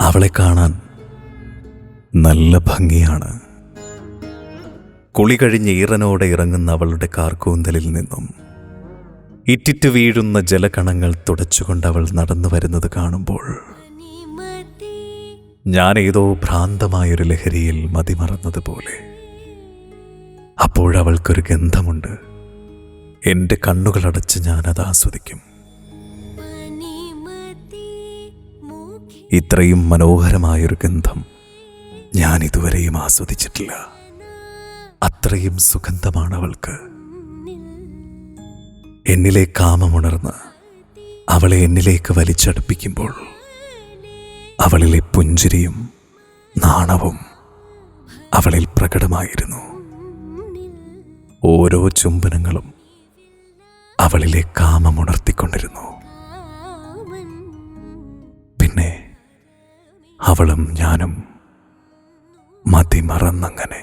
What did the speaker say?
അവളെ കാണാൻ നല്ല ഭംഗിയാണ്. കുളി കഴിഞ്ഞ് ഈറനോടെ ഇറങ്ങുന്ന അവളുടെ കാർക്കൂന്തലിൽ നിന്നും ഇറ്റിറ്റ് വീഴുന്ന ജലകണങ്ങൾ തുടച്ചുകൊണ്ട് അവൾ നടന്നു വരുന്നത് കാണുമ്പോൾ ഞാൻ ഏതോ ഭ്രാന്തമായൊരു ലഹരിയിൽ മതിമറന്നതുപോലെ. അപ്പോഴവൾക്കൊരു ഗന്ധമുണ്ട്. എൻ്റെ കണ്ണുകളടച്ച് ഞാനത് ആസ്വദിക്കും. ഇത്രയും മനോഹരമായൊരു ഗന്ധം ഞാൻ ഇതുവരെയും ആസ്വദിച്ചിട്ടില്ല. അത്രയും സുഗന്ധമാണ് അവൾക്ക്. എന്നിലെ കാമമുണർന്ന് അവളെ എന്നിലേക്ക് വലിച്ചടുപ്പിക്കുമ്പോൾ അവളിലെ പുഞ്ചിരിയും നാണവും അവളിൽ പ്രകടമായിരുന്നു. ഓരോ ചുംബനങ്ങളും അവളിലെ കാമമുണർത്തിക്കൊണ്ടിരുന്നു. പിന്നെ അവളും ഞാനും മതിമറന്നങ്ങനെ.